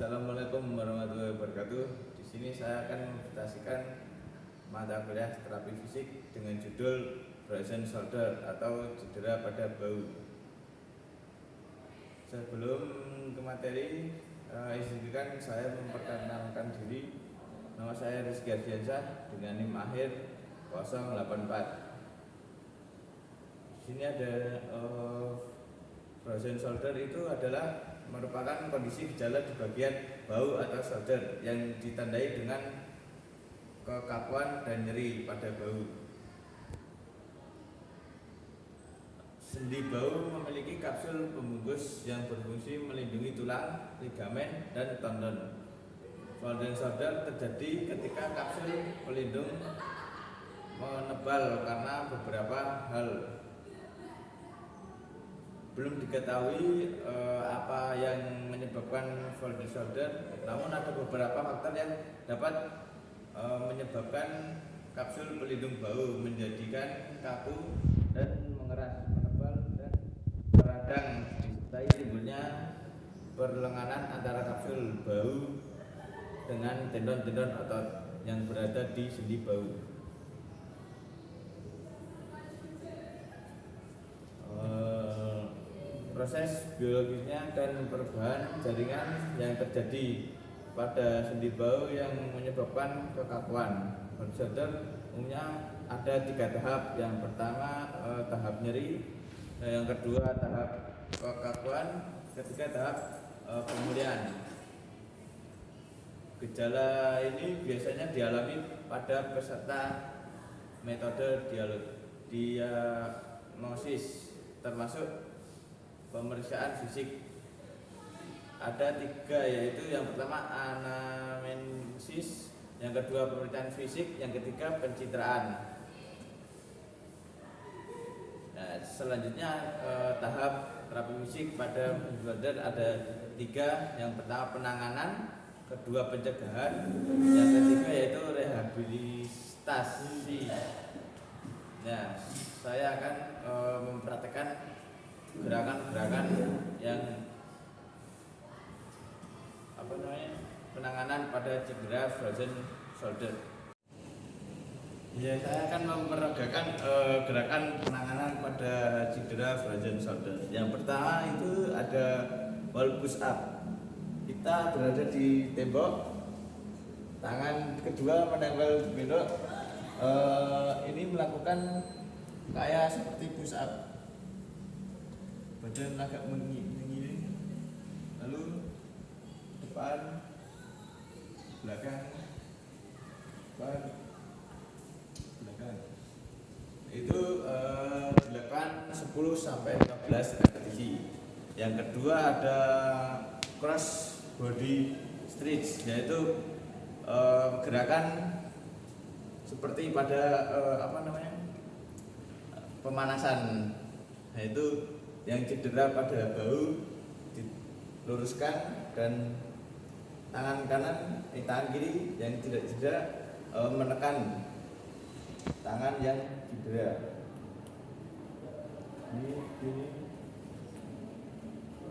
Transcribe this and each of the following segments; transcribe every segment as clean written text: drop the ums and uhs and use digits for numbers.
Assalamualaikum warahmatullahi wabarakatuh. Di sini saya akan mempresentasikan mata kuliah terapi fisik dengan judul Broken Shoulder atau cedera pada bahu. Sebelum ke materi, izinkan saya memperkenalkan diri. Nama saya Rizky Ardiansyah dengan NIM akhir 084. Di sini ada Broken shoulder itu adalah merupakan kondisi gejala di bagian bahu atau shoulder yang ditandai dengan kekakuan dan nyeri pada bahu. Sendi bahu memiliki kapsul pembungkus yang berfungsi melindungi tulang, ligamen, dan tendon. Broken shoulder terjadi ketika kapsul pelindung menebal karena beberapa hal. Belum diketahui apa yang menyebabkan broken shoulder, namun ada beberapa faktor yang dapat menyebabkan kapsul pelindung bahu menjadikan kaku dan mengeras, menebal, dan meradang, disertai timbulnya perlenganan antara kapsul bahu dengan tendon-tendon otot yang berada di sendi bahu. Proses biologisnya dan perubahan jaringan yang terjadi pada sendi bahu yang menyebabkan kekakuan. Broken shoulder umumnya ada 3 tahap. Yang pertama tahap nyeri, yang kedua tahap kekakuan, ketiga tahap pemulihan. Gejala ini biasanya dialami pada peserta metode diagnosis, termasuk pemeriksaan fisik. Ada 3, yaitu yang pertama anamnesis, yang kedua pemeriksaan fisik, yang ketiga pencitraan. Nah, selanjutnya tahap terapi fisik pada shoulder ada 3. Yang pertama penanganan, kedua pencegahan, yang ketiga yaitu rehabilitasi. Nah, saya akan mempraktekkan gerakan-gerakan yang penanganan pada cedera broken shoulder. Ya, saya akan memperagakan gerakan penanganan pada cedera broken shoulder. Yang pertama itu ada wall push up. Kita berada di tembok, tangan kedua menempel belok. Ini melakukan kayak seperti push up. Badan agak mengiring, lalu depan, belakang, depan, belakang. Itu dilakukan 10 sampai 15 repetisi. Yang kedua ada cross body stretch, yaitu gerakan seperti pada pemanasan, yaitu yang cedera pada bahu diluruskan dan tangan kiri yang tidak cedera menekan tangan yang cedera. Ini.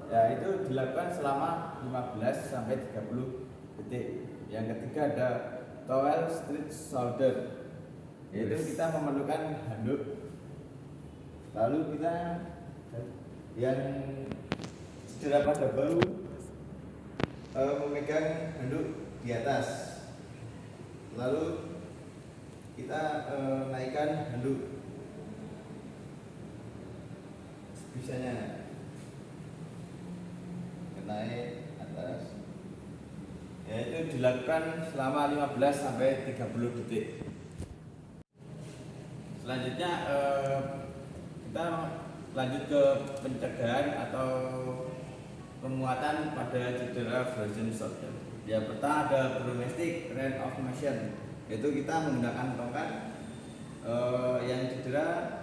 Ya, itu dilakukan selama 15 sampai 30 detik. Yang ketiga ada towel stretch shoulder, yaitu kita memerlukan handuk, lalu kita yang cedera pada bahu memegang handuk di atas, lalu kita naikkan handuk bisanya, naik atas. Yaitu dilakukan selama 15 sampai 30 detik. Selanjutnya kita lanjut ke pencegahan atau penguatan pada cedera broken shoulder. Yang pertama ada domestic range of motion, yaitu kita menggunakan tongkat yang cedera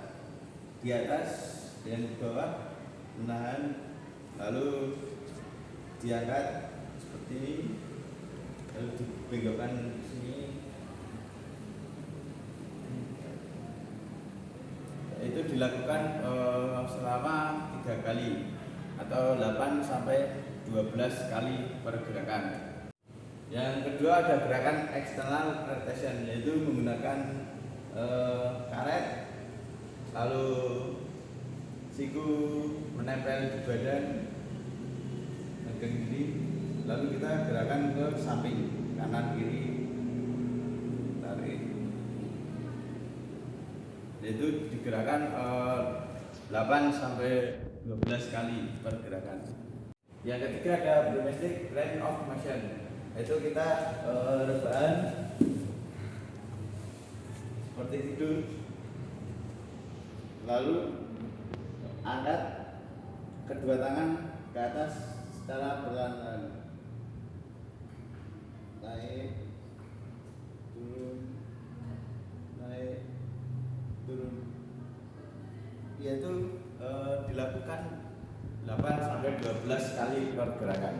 di atas dan di bawah, menahan, lalu diangkat seperti ini, lalu dibengkokkan sini. Itu dilakukan selama 3 kali atau 8 sampai 12 kali pergerakan. Yang kedua ada gerakan external rotation, yaitu menggunakan karet, lalu siku menempel di badan bagian kiri, lalu kita gerakan ke samping kanan kiri, tarik, yaitu digerakkan 8 sampai 12 kali pergerakan. Yang ketiga ada domestic range of motion, yaitu kita rebahan seperti tidur, lalu angkat kedua tangan ke atas secara perlahan-lahan, naik turun, naik turun, yaitu dilakukan 8 sampai 12 kali pergerakan.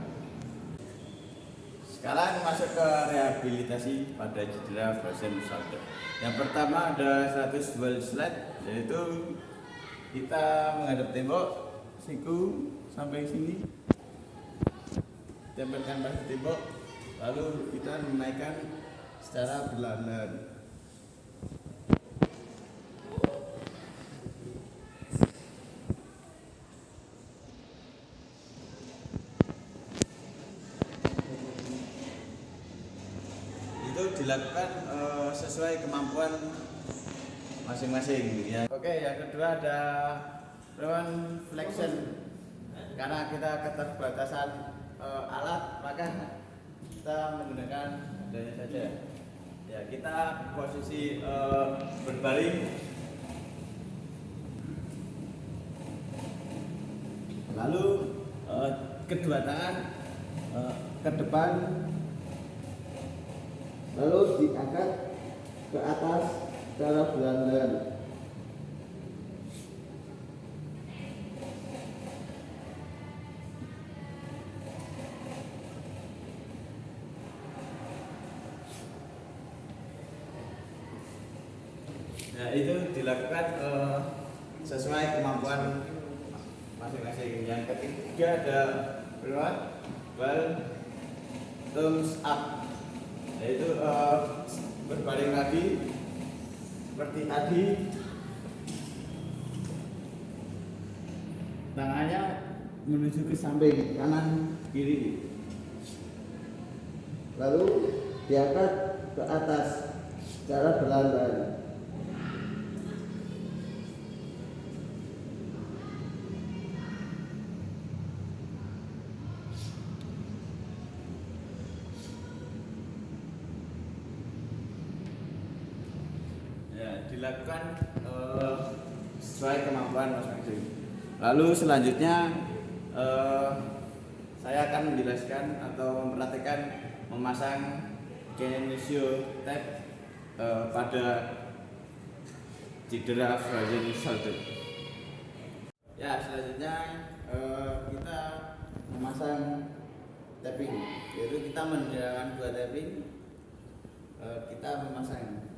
Sekarang masuk ke rehabilitasi pada cedera frozen shoulder. Yang pertama ada 100 wall slide, yaitu kita menghadap tembok, siku sampai sini, tempelkan pada tembok, lalu kita menaikkan secara perlahan-lahan. Itu dilakukan sesuai kemampuan masing-masing ya. Oke, yang kedua ada front flexion. Karena kita keterbatasan alat, maka kita menggunakan adanya saja. Ya, kita posisi berbaring, lalu kedua tangan ke depan, lalu diangkat ke atas secara perlahan-lahan. Nah, itu dilakukan sesuai kemampuan masing-masing. Yang ketiga ada ball thumbs up, yaitu berbaring lagi seperti tadi, tangannya menuju ke samping kanan kiri, lalu diangkat ke atas secara perlahan-lahan. Dilakukan sesuai kemampuan masing-masing. Lalu selanjutnya saya akan menjelaskan atau memperhatikan memasang kinesio tape pada cedera frozen shoulder. Ya, selanjutnya kita memasang taping, yaitu kita menggunakan 2 taping, kita memasang.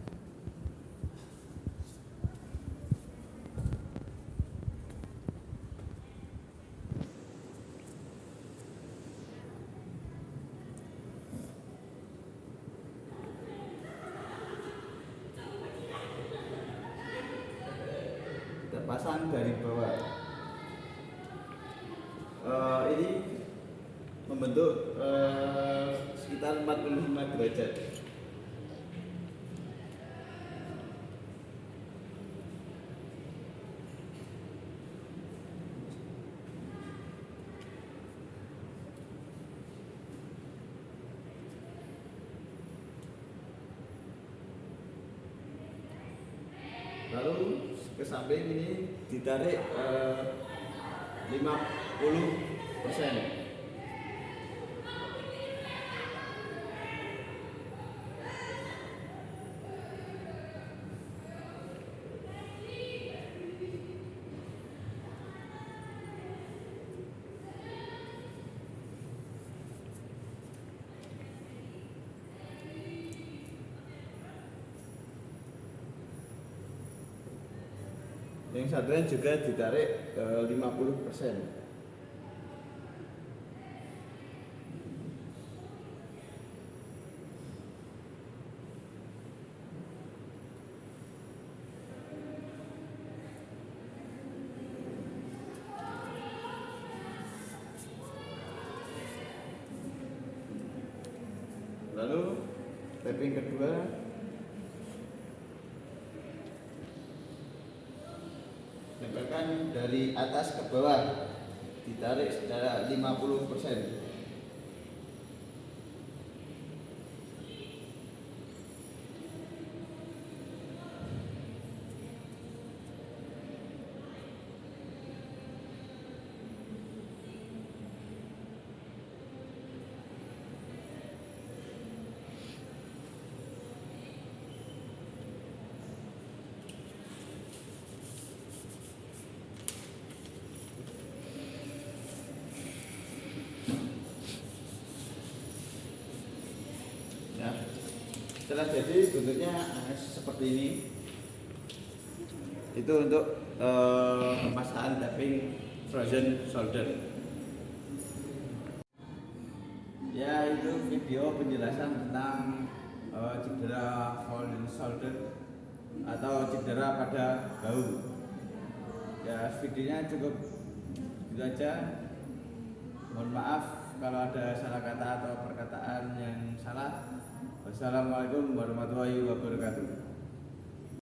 Pasang dari bawah. Ini membentuk sekitar 45 derajat. Lalu ke samping ini ditarik 50%. Yang satunya juga ditarik 50%. Lalu tapping kedua, tempelkan dari atas ke bawah, ditarik secara 50%. Ya, setelah jadi bentuknya seperti ini. Itu untuk pemasangan tapping frozen shoulder. Ya, itu video penjelasan tentang cedera frozen shoulder atau cedera pada bahu. Ya, videonya cukup itu aja. Mohon maaf kalau ada salah kata atau perkataan yang salah. Wassalamualaikum warahmatullahi wabarakatuh.